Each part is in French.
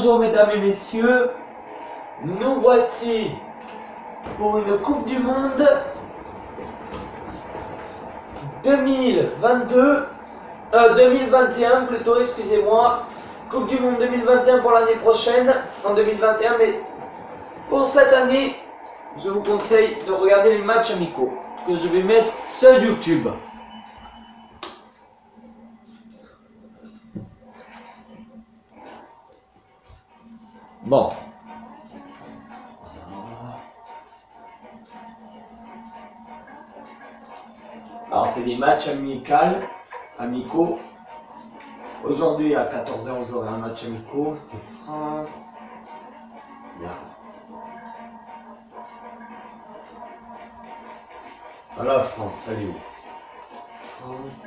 Bonjour mesdames et messieurs, nous voici pour une Coupe du Monde 2021 plutôt, excusez-moi. Coupe du Monde 2021 pour l'année prochaine, en 2021, mais pour cette année, je vous conseille de regarder les matchs amicaux que je vais mettre sur YouTube. Bon. Alors c'est des matchs amicaux. Aujourd'hui à 14h vous aurez un match amicaux, c'est France. Bien. Voilà France, elle est où? France.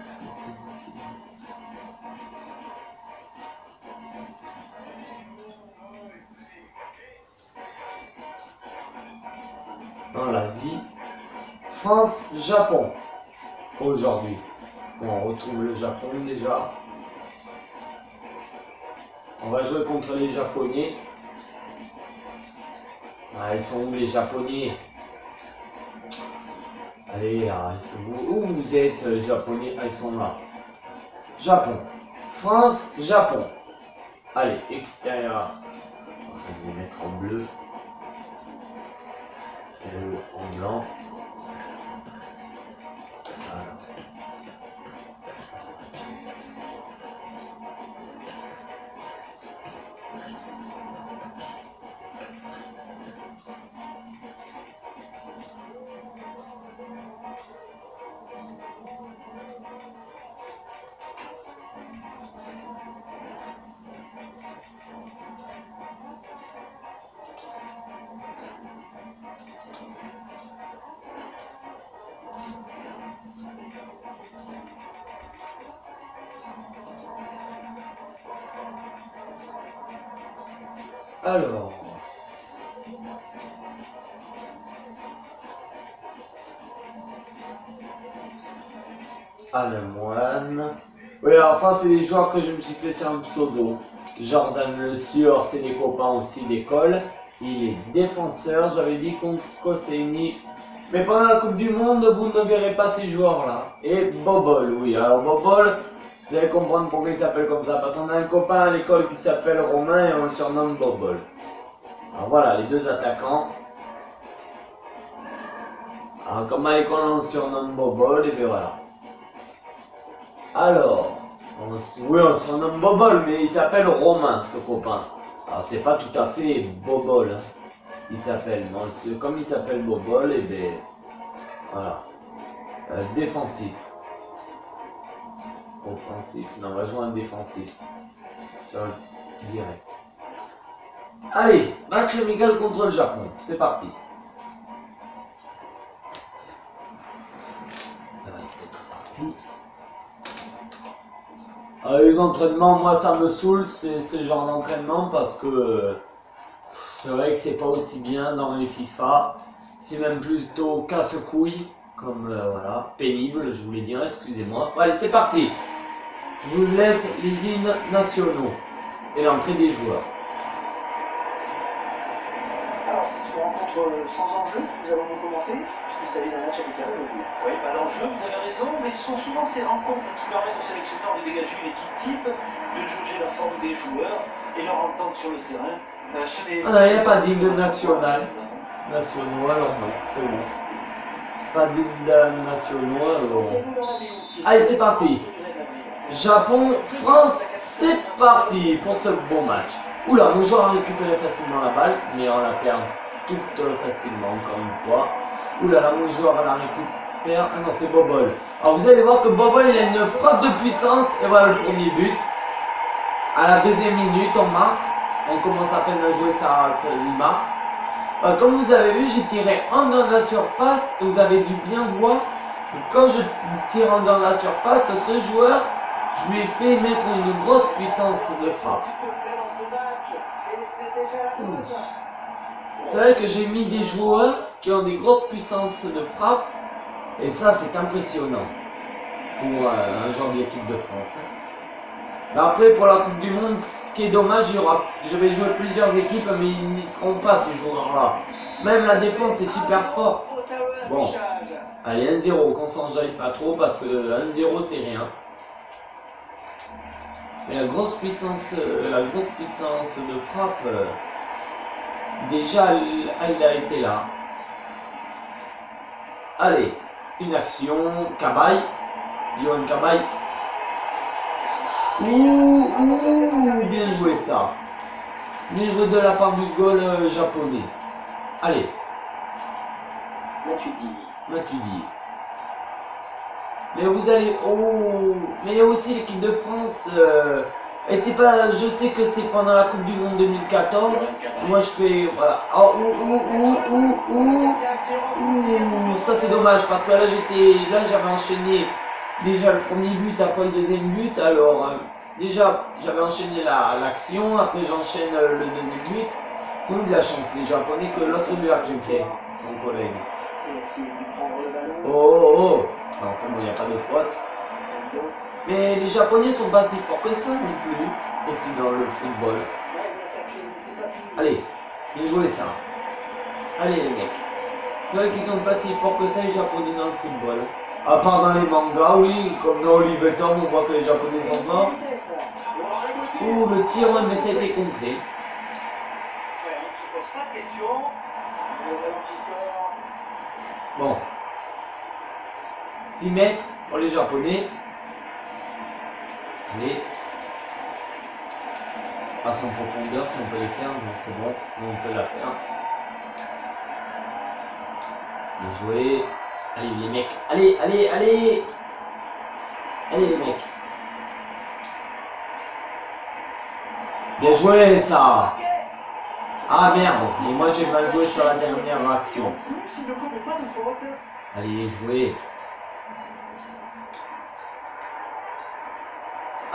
Dans l'Asie. France, Japon. Aujourd'hui. On retrouve le Japon déjà. On va jouer contre les Japonais. Ah, ils sont où les Japonais? Allez, où vous êtes les Japonais? Ah, ils sont là. Japon. France, Japon. Allez, extérieur. On va les mettre en bleu. Bleu en blanc. Voilà. Alors, Moine. Oui, alors ça, c'est les joueurs que je me suis fait sur un pseudo. Jordan Le Sieur, c'est des copains aussi d'école. Il est défenseur. J'avais dit contre Koscielny. Mais pendant la Coupe du Monde, vous ne verrez pas ces joueurs-là. Et Bobol, oui. Alors Bobol, vous allez comprendre pourquoi il s'appelle comme ça. Parce qu'on a un copain à l'école qui s'appelle Romain et on le surnomme Bobol. Alors voilà, les deux attaquants. Alors comme à l'école on le surnomme Bobol, et bien voilà. Alors, oui on le surnomme Bobol, mais il s'appelle Romain, ce copain. Alors c'est pas tout à fait Bobol, hein. Il s'appelle, comme il s'appelle Bobol, et bien voilà. Défensif. Offensif, non on va jouer un défensif. Sol, direct. Allez, match amical contre le Japon, c'est parti. Les entraînements, moi ça me saoule, c'est ce genre d'entraînement parce que c'est vrai que c'est pas aussi bien dans les FIFA. C'est même plutôt casse-couille, comme voilà, pénible, je voulais dire, excusez-moi. Allez, c'est parti. Je vous laisse les hymnes nationaux et l'entrée des joueurs. Alors, c'est une rencontre sans enjeu, nous allons vous commenter, puisqu'il s'agit d'un match amical aujourd'hui. Oui, pas d'enjeu, vous avez raison, mais ce sont souvent ces rencontres qui permettent aux sélectionneurs de dégager une équipe type, de juger la forme des joueurs et leur entente sur le terrain. Il n'y a pas d'hymne national. Nationaux, alors non, c'est bon. Pas d'hymne nationaux, alors. Allez, c'est parti. Japon, France, c'est parti pour ce beau match. Oula, mon joueur a récupéré facilement la balle, mais on la perd toute facilement, encore une fois. Oula, là, mon joueur la récupère. Ah non, c'est Bobol. Alors vous allez voir que Bobol, il a une frappe de puissance, et voilà le premier but. À la deuxième minute, on marque. On commence à peine à jouer, ça il marque. Comme vous avez vu, j'ai tiré en dans la surface, et vous avez dû bien voir que quand je tire en dans la surface, ce joueur, je lui ai fait mettre une grosse puissance de frappe. C'est vrai que j'ai mis des joueurs qui ont des grosses puissances de frappe, et ça c'est impressionnant pour un genre d'équipe de France. Mais après, pour la Coupe du Monde, ce qui est dommage, je vais jouer plusieurs équipes, mais ils n'y seront pas ces joueurs-là. Même la défense est super forte. Bon, allez, 1-0, qu'on s'enjaille pas trop, parce que 1-0, c'est rien. Mais la grosse puissance de frappe, déjà, elle a été là. Allez, une action, Cabaye, Yohan Cabaye. Ouh, bien joué ça. Bien joué de la part du goal japonais. Allez. Matuidi. Mais vous allez... Oh, mais il y a aussi l'équipe de France. Était pas, je sais que c'est pendant la Coupe du Monde 2014. Moi je fais... Voilà. Oh, ça c'est dommage parce que là j'avais enchaîné déjà le premier but, après le deuxième but. Alors déjà j'avais enchaîné l'action, après j'enchaîne le deuxième but. Ils ont eu de la chance les Japonais que l'autre lui a cliqué, son collègue. Oh. Non, c'est bon, il n'y a pas de faute. Mais les Japonais sont pas si forts que ça non plus, aussi dans le football. Allez, bien joué ça. Allez les mecs. C'est vrai qu'ils sont pas si forts que ça les Japonais dans le football. À part dans les mangas, oui, comme dans Oliver Tom, on voit que les Japonais sont forts. Ouh, le tir, mais ça a été complet. Bon. 6 mètres pour les Japonais. Allez. Passe en profondeur si on peut les faire, mais c'est bon, on peut la faire. Bien joué. Allez les mecs. Allez. Allez les mecs. Bien joué ça. Ah merde, et moi j'ai mal joué sur la dernière action. Allez, jouez.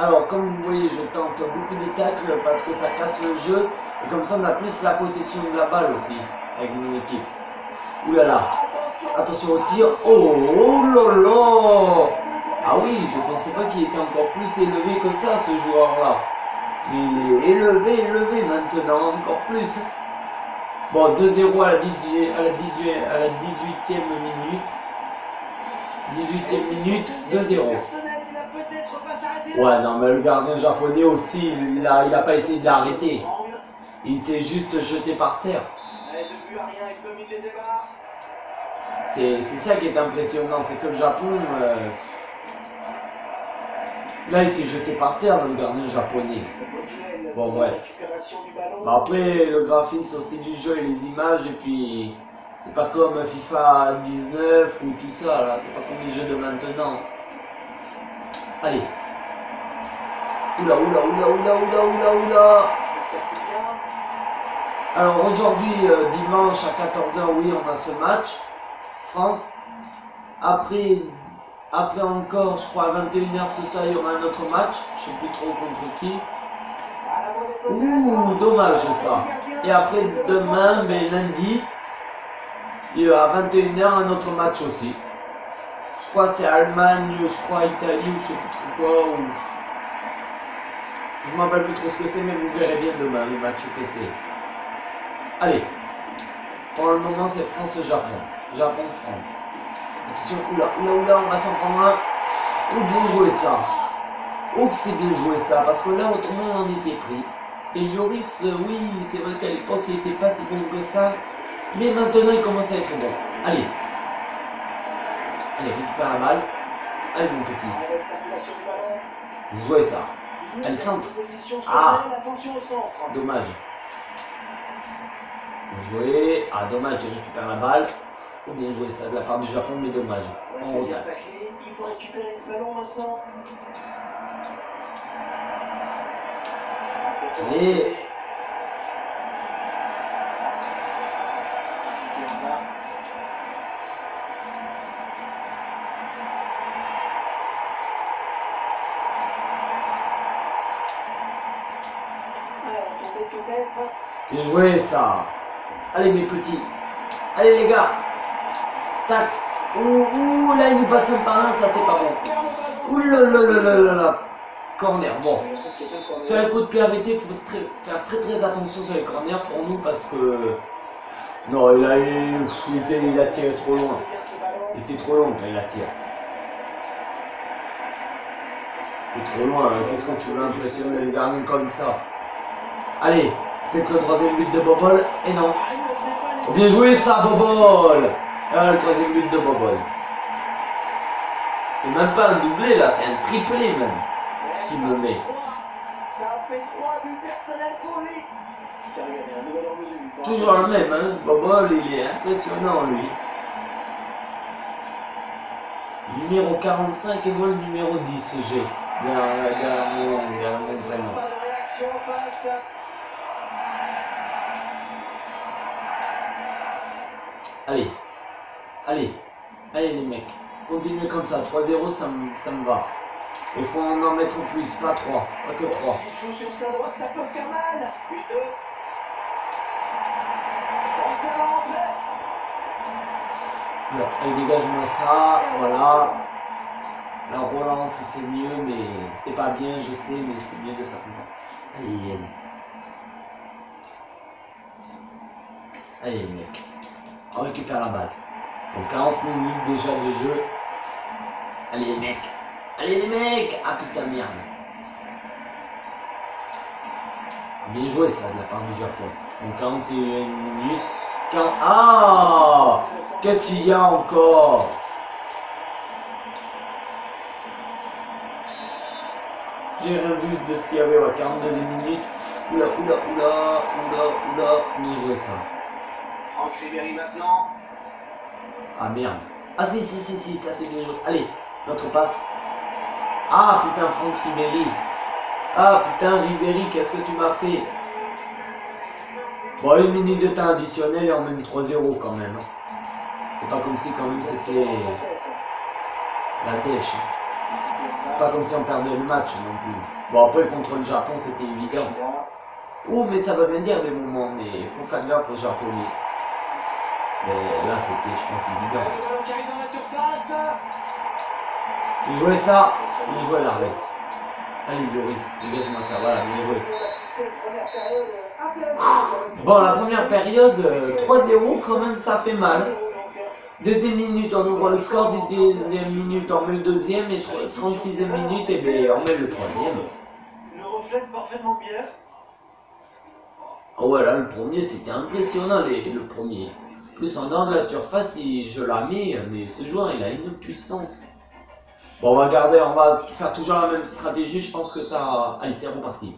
Alors, comme vous voyez, je tente beaucoup de tacles parce que ça casse le jeu. Et comme ça, on a plus la possession de la balle aussi, avec mon équipe. Ouh là là. Attention au tir. Oh là là. Ah oui, je pensais pas qu'il était encore plus élevé que ça, ce joueur-là. Mais il est élevé maintenant, encore plus. Bon, 2-0 à la 18e minute. 18e minute, 2-0. Ouais, non, mais le gardien japonais aussi, il a pas essayé de l'arrêter. Il s'est juste jeté par terre. C'est ça qui est impressionnant, c'est que le Japon... Là, il s'est jeté par terre, le gardien japonais. Bon, bref. Bah, après, le graphisme aussi du jeu et les images, et puis... C'est pas comme FIFA 19 ou tout ça, là. C'est pas comme les jeux de maintenant. Allez. Oula. Alors, aujourd'hui, dimanche à 14 h, oui, on a ce match. France. Après encore, je crois, à 21 h ce soir, il y aura un autre match. Je sais plus trop contre qui. Ouh, dommage ça. Et après, demain, mais lundi, il y aura à 21 h un autre match aussi. Je crois que c'est Allemagne, je crois Italie, ou je sais plus trop quoi. Ou... Je ne me rappelle plus trop ce que c'est, mais vous verrez bien demain le match que c'est. Allez. Pour le moment, c'est France-Japon. Japon-France. Attention, oula, on va s'en prendre un. Oh, bien joué ça. Oh, c'est bien joué ça, parce que là, autrement, on en était pris. Et Lloris, oui, c'est vrai qu'à l'époque, il n'était pas si bon que ça. Mais maintenant, il commence à être bon. Allez. Allez, récupère la balle. Allez, mon petit. Bien joué ça. Allez, centre. Ah, dommage. Bien joué. Ah, dommage, je récupère la balle. Oh, bien joué ça de la part du Japon, mais dommage. On regarde. Il faut récupérer ce ballon maintenant. Allez. Bien joué ça. Allez mes petits. Allez les gars. Tac. Ouh, là il nous passe un par un, ça c'est pas bon. Ouh là là là là là là. corner. Bon, sur les coups de pied arrêtés, il faut faire très attention sur les corners pour nous parce que... Non, il a tiré trop loin. Il était trop long quand il a tiré. C'est trop loin, hein. Qu'est-ce que tu veux impressionner les gardiens comme ça? Allez, peut-être le troisième but de Bobol, et non. Bien joué ça, Bobol. Ah, le troisième but de Bobol. C'est même pas un doublé là, c'est un triplé même qui me met. Ça fait 3 buts personnels pour lui. Toujours le même, hein. Bobol, il est impressionnant lui. Numéro 45 et moi le numéro 10, G. Derrière mon prénom. Pas de réaction face. Allez, allez les mecs. Continuez comme ça, 3-0 ça me va. Il faut en mettre plus, pas 3, pas que 3. Il joue sur sa droite, ça peut faire mal. 8-2. Bon, ça va rentrer. Voilà, allez, dégage-moi ça, voilà. La relance c'est mieux, mais c'est pas bien, je sais, mais c'est mieux de faire comme ça. Allez, allez les mecs, on récupère la balle. Donc 40 minutes déjà de jeu. Allez les mecs, allez les mecs. Ah putain merde. Bien joué ça de la part du Japon. Donc 41 minutes. Ah, qu'est-ce qu'il y a encore? J'ai rien vu de ce qu'il y avait, ouais, 42e minute. Oula, bien joué ça. Franck Ribéry maintenant. Ah merde. Ah si, ça c'est bien joué. Allez, notre passe. Ah putain, Franck Ribéry. Ah putain, Ribéry, qu'est-ce que tu m'as fait? Bon, 1 minute de temps additionnel et on mène 3-0 quand même. C'est pas comme si quand même c'était la dèche. C'est pas comme si on perdait le match non plus. Bon, après contre le Japon c'était évident. Oh, mais ça veut bien dire des moments, mais il faut faire gaffe aux Japonais. Mais là c'était, je pense, évident. Le ballon qui arrive dans la surface. Il jouait ça, il jouait l'arrêt. Allez, Loris, dégage-moi ça, voilà, bien joué. Bon, la première période, 3-0, quand même, ça fait mal. Deuxième minute, on ouvre le score. Deuxième minute, on met le deuxième. Et 36e minute, et bien, on met le troisième. Le reflète parfaitement bien. Oh, voilà, le premier, c'était impressionnant, le premier. Plus en dehors de la surface, je l'ai mis, mais ce joueur, il a une puissance. Bon, on va garder, on va faire toujours la même stratégie. Je pense que ça. Allez, c'est reparti.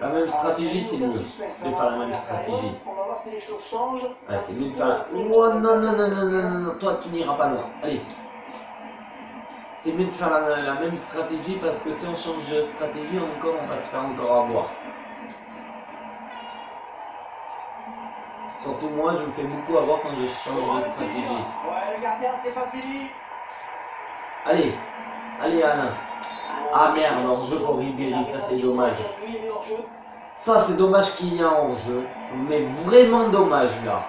La même stratégie, c'est mieux de faire la même stratégie. On va voir si les choses changent. Ouais, c'est mieux de faire. Oh non, toi tu n'iras pas loin. Allez. C'est mieux de faire la même stratégie parce que si on change de stratégie, on va se faire encore avoir. Surtout moi, je me fais beaucoup avoir quand je change de stratégie. Ouais, le gardien, c'est pas fini. Allez Alain. Ah merde, hors-jeu pour Ribéry, ça c'est dommage. Ça c'est dommage qu'il y ait un hors-jeu. Mais vraiment dommage là.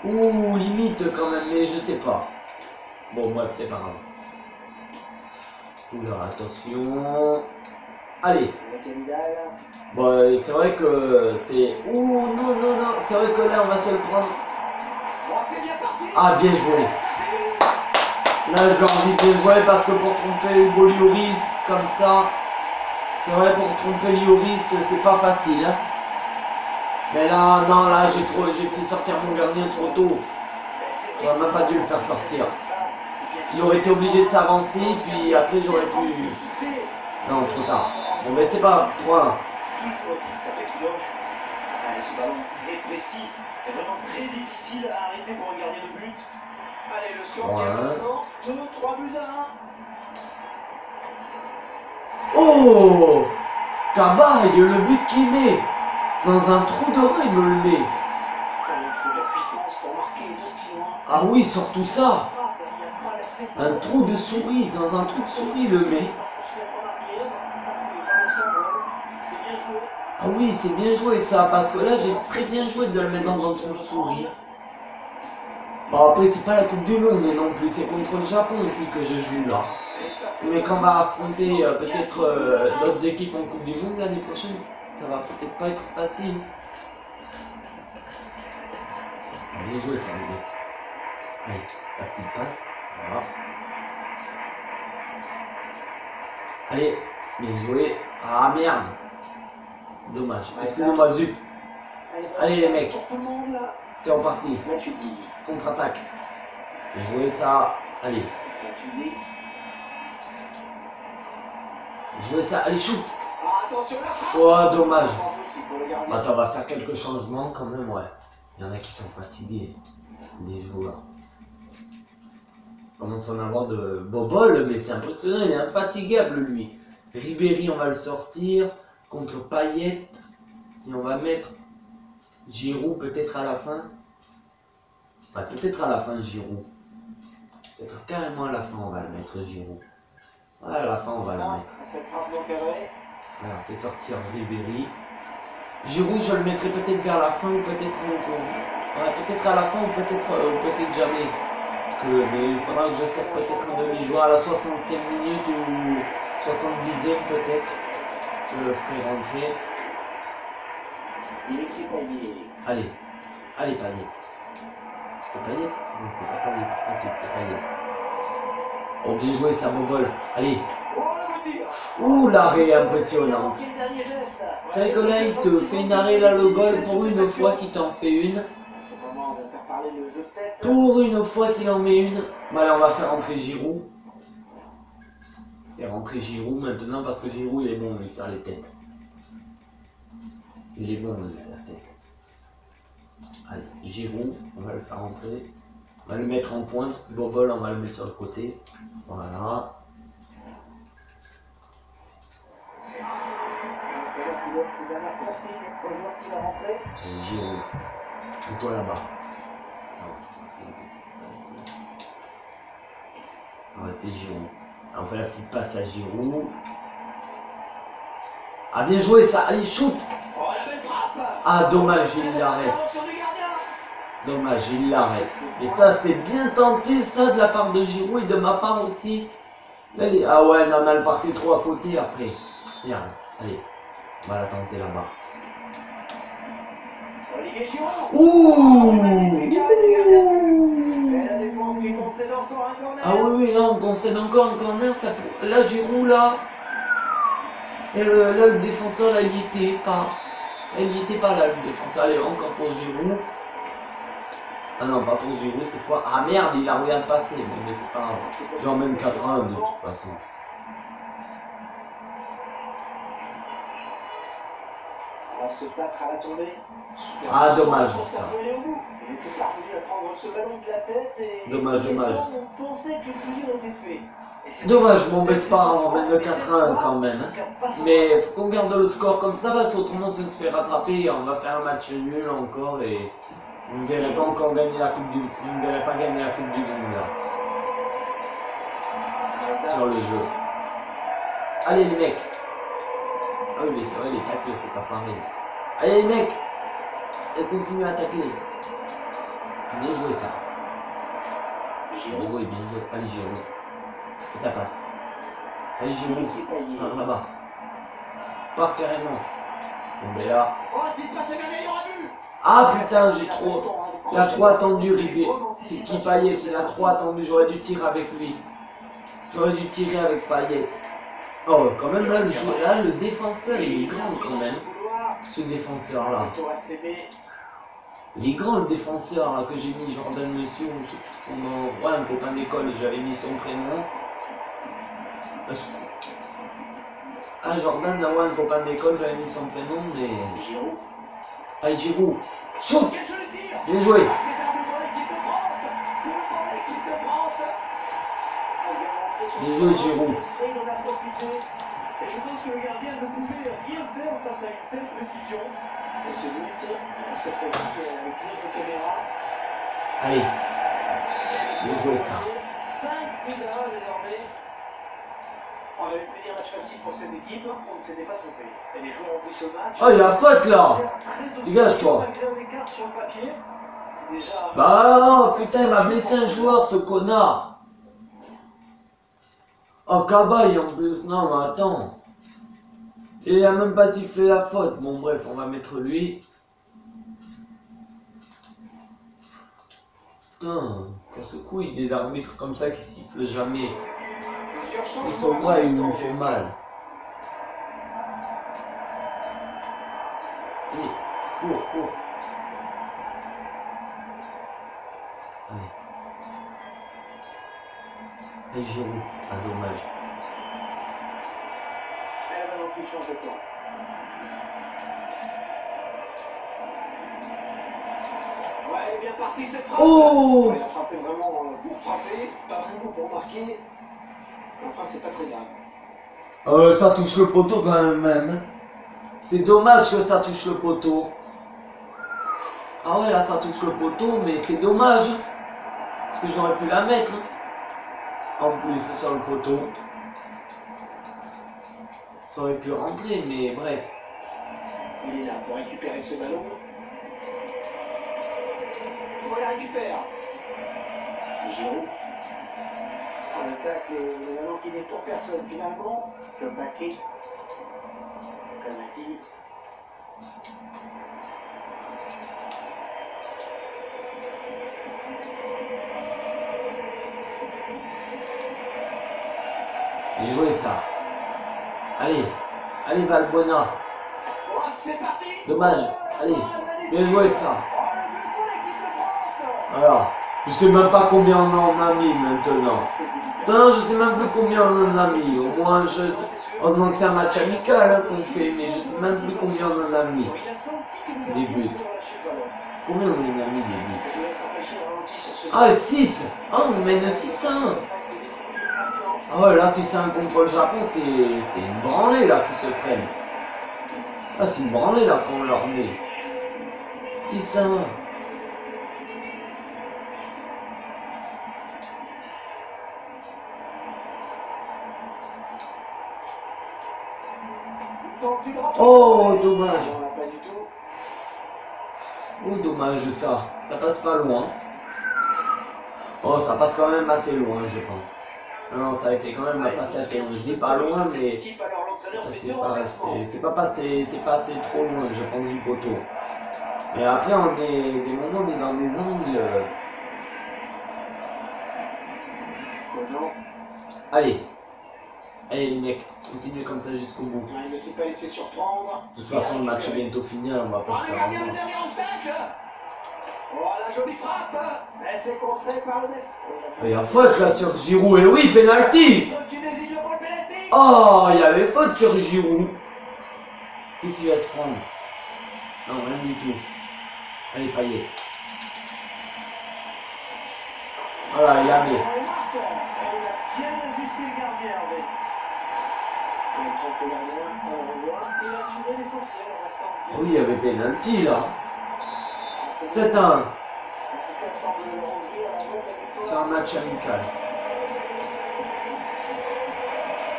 Ouh, limite quand même, mais je sais pas. Bon bref, c'est pas grave. Oula, attention. Allez. Bon, c'est vrai que c'est... Ouh, non, c'est vrai que là on va se le prendre. Ah, bien joué. Là, j'ai envie de bien jouer parce que pour tromper Hugo Lloris comme ça, c'est vrai, pour tromper Lloris, c'est pas facile. Hein. Mais là, non, là, j'ai fait sortir mon gardien trop tôt. J'aurais même pas dû le faire sortir. Il aurait été obligé de s'avancer, puis après, j'aurais pu... Non, trop tard. Bon, mais c'est pas 3-1. Toujours que ça fait filoche. Allez, ce ballon très précis et vraiment très difficile à arrêter pour un gardien de but. Allez, le score qui est maintenant 2-3 buts à 1. Oh, Cabaye, le but qu'il met dans un trou de rang, il me le met. Il faut de la puissance pour marquer de si loin. Ah oui, surtout ça. Il a traversé Un trou de souris, dans un trou de souris, il le met. C'est bien joué. Ah oui, c'est bien joué ça, parce que là, j'ai très bien joué de le mettre dans un trou de souris. Bon, après, c'est pas la Coupe du Monde non plus, c'est contre le Japon aussi que je joue là. Mais quand on va affronter peut-être d'autres équipes en Coupe du Monde l'année prochaine, ça va peut-être pas être facile. Bien joué ça, les gars. Allez, la petite passe. Voilà. Allez, bien joué. Ah merde. Dommage. Excusez-moi, zut. Allez les mecs. C'est reparti. Contre-attaque. Bien joué ça. Allez. Jouez ça. Allez, shoot. Oh, dommage. Attends, on va faire quelques changements quand même, ouais. Il y en a qui sont fatigués. Les joueurs. On commence à en avoir de Bobol, mais c'est impressionnant, il est infatigable lui. Ribéry, on va le sortir contre Payet. Et on va mettre Giroud peut-être à la fin. Enfin, peut-être à la fin Giroud. Peut-être carrément à la fin on va le mettre Giroud. Ouais, à la fin on va le mettre. Voilà, on fait sortir Ribéry. Giroud, je le mettrai peut-être vers la fin ou peut-être peut-être à la fin ou peut-être jamais. Parce que mais il faudra que je sorte peut-être un demi-joueur à la 60e minute ou 70e peut-être. Je le ferai rentrer. Allez, allez Payet. C'était Payet? Non, c'était pas Payet. Ah si, c'était Payet. Oh, bien joué ça, Bobol. Allez. Ouh, l'arrêt impressionnant. C'est vrai que là, il te fait une arrêt là, le goal, pour une fois qu'il t'en fait une. Pour une fois qu'il en met une. Bah là, on va faire rentrer Giroud. Faire rentrer Giroud maintenant parce que Giroud, il est bon, il sert les têtes. Il est bon, il a la tête. Allez, Giroud, on va le faire rentrer. On va le mettre en pointe. Bobol, on va le mettre sur le côté. Voilà. Et Giroud. Et toi là-bas. Ouais, c'est Giroud. Alors, on fait la petite passe à Giroud. Ah, bien joué ça. Allez, shoot. Ah, dommage, il l'arrête. Dommage, il l'arrête. Et ça, c'était bien tenté, ça, de la part de Giroud et de ma part aussi. Allez. Ah ouais, non, mais elle partait trop à côté après. Regarde, allez. On va la tenter là-bas. Ouh. Ah oui, oui, là, on concède encore un corner. Ça, là, Giroud, là. Et là, le défenseur, là, il y était pas. Il y était pas là, le défenseur. Allez, encore pour Giroud. Ah non, pas pour Giroud cette fois. Ah merde, il a rien passé. Mais c'est pas grave. Genre même 4-1 de toute façon. On va se battre à la tombée. Ah dommage ça. Il était parvenu à prendre ce ballon de la tête et dommage, dommage. On pensait que le tir était fait. Dommage, bon, mais c'est pas grave, on mène le 4-1 quand même. Mais faut qu'on garde le score comme ça, parce qu'autrement ça se fait rattraper et on va faire un match nul encore et on ne verrait pas encore gagner la Coupe du Monde. On ne verrait pas gagner la Coupe du Monde là. Sur le jeu. Allez les mecs. Ah oui mais c'est vrai les tacles c'est pas pareil. Allez les mecs. Et continue à tacler. Bien joué ça. Giroud est bien joué. Allez Giroud. Fais ta passe. Allez Giroud. Ah, là-bas. Pars carrément. Bon ben là. Ah putain j'ai trop. Il a trop attendu Ribé. C'est qui Payet? Il a trop attendu. J'aurais dû tirer avec lui. J'aurais dû tirer avec Payet. Oh quand même là le défenseur il est grand quand même. Ce défenseur là. Il est grand le défenseur là, que j'ai mis Jordan Monsieur. Ouais, un copain d'école et j'avais mis son prénom. Ah Jordan, là, ouais, un copain d'école, j'avais mis son prénom, mais... Allez Giroud. Shoot. Bien joué. Bien joué Giroud. Et je pense que le gardien ne pouvait rien faire face à une telle précision. Et ce but, cette fois-ci, avec notre caméra. Allez. Bien joué ça. 5 buts à 1 désormais. On avait pu dire match facile pour cette équipe, on ne s'était pas trompé. Et les joueurs ont pris ce match. Oh, il a faute là. Dégage-toi. Bah non, putain, il m'a blessé un joueur, ce connard. Oh, Cabaye en plus, non mais attends. Il a même pas sifflé la faute. Bon bref, on va mettre lui. Putain, casse-couille des arbitres comme ça qui sifflent jamais. Et son bras il lui fait mal. Allez, cours. Allez. Et Giroud, ah dommage. Elle va non plus changer de temps. Ouais, elle est bien partie cette frappe. Oh, Il a frappé vraiment pour frapper, pas vraiment pour marquer. Enfin, c'est pas très grave. ça touche le poteau quand même. C'est dommage que ça touche le poteau. Ah ouais, là ça touche le poteau, mais c'est dommage. Parce que j'aurais pu la mettre. En plus, sur le poteau. Ça aurait pu rentrer, mais bref. Il est là pour récupérer ce ballon. Pour la récupère. Giroud. Le tacle et le ballon qui n'est pour personne finalement. Comme Paquet. Comme Aki. Bien joué ça. Allez Valbuena. Oh, c'est parti. Dommage. Allez, bien joué ça. Oh, le but pour l'équipe de France. Alors, je sais même pas combien on en a mis maintenant. Non, je sais même plus combien on en a mis. Au moins, heureusement que c'est un match amical hein, qu'on fait, mais je sais même plus combien on en a mis. Des buts. Combien on en a mis des buts? Ah, 6. Oh, on mène 6-1. Ah ouais, là, si c'est un contre le Japon, c'est une branlée là qui se prennent. Ah, c'est une branlée là qu'on leur met. 6-1. Oh, dommage. Oh, dommage ça. Ça passe pas loin. Oh, ça passe quand même assez loin, je pense. Non, ça c'est quand même passé assez loin. Je dis pas loin, mais c'est pas passé trop loin, je pense, du poteau. Et après, des moments, on est dans des angles. Allez, les mecs, continuez comme ça jusqu'au bout. Il ne s'est pas laissé surprendre. De toute façon, le match est bientôt fini, on va pas se faire. Regardez le dernier obstacle. Oh, la jolie frappe. Elle s'est contrée par le net. Il y a faute là sur Giroud, et oui, penalty. Oh, il y avait faute sur Giroud. Qu'est-ce qu'il va se prendre? Non, rien du tout. Allez, Payet. Voilà, il a mis. Elle a bien ajusté le gardien, Hervé. Il a assuré l'essentiel en restant. Oui, il y avait penalty là. 7-1. C'est un match amical.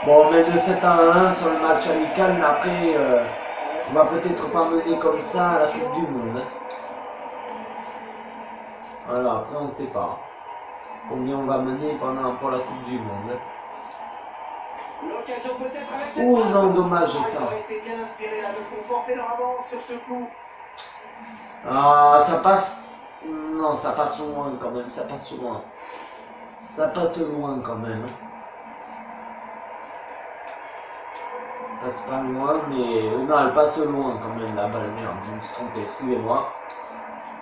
Bon, on mène 7-1 sur le match amical, mais après, on va peut-être pas mener comme ça à la Coupe du Monde. Voilà, après on sait pas combien on va mener pour la Coupe du Monde. L'occasion peut-être avec cette Oh frappe. non, dommage ça. Ils auraient été bien inspirés là de conforter leur avance sur ce coup. Ah, ça passe. Non, ça passe loin quand même, ça passe loin. Ça passe loin quand même. Elle passe pas loin, mais. Non, elle passe loin quand même, la balle. Merde, je me suis trompé, excusez-moi.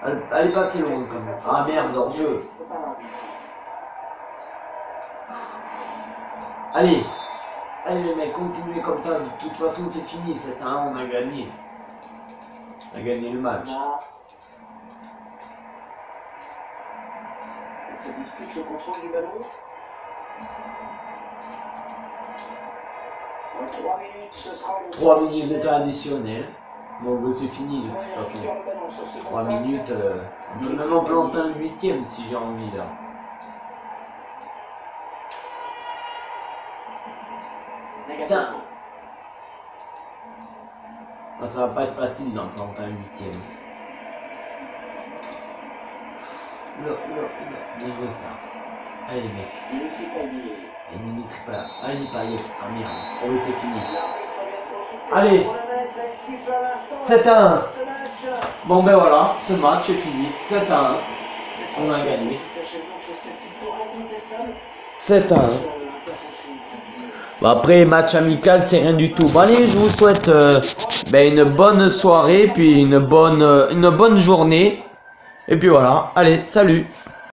Elle est passée loin quand même. Ah merde, hors-jeu. Allez, les mecs, continuez comme ça. De toute façon, c'est fini. 7-1, on a gagné. On a gagné le match. Il se dispute le contrôle du ballon. 3 minutes, ce sera le 3 minutes de temps additionnel. Donc c'est fini de toute façon. 3 minutes, on peut même en planter un 8ème si j'ai envie là. Putain. Ah, ça va pas être facile d'en planter un 8ème. Bien joué ça. Allez les mecs. Dimitri Payet. Il n'y pas. Ah, il n'y pas. Ah merde. Oh oui, c'est fini. Allez. 7-1. Bon ben voilà, ce match est fini. 7-1. On a gagné. 7-1. Bon, après, match amical, c'est rien du tout. Bon allez, je vous souhaite une bonne soirée, puis une bonne journée. Et puis voilà. Allez, salut.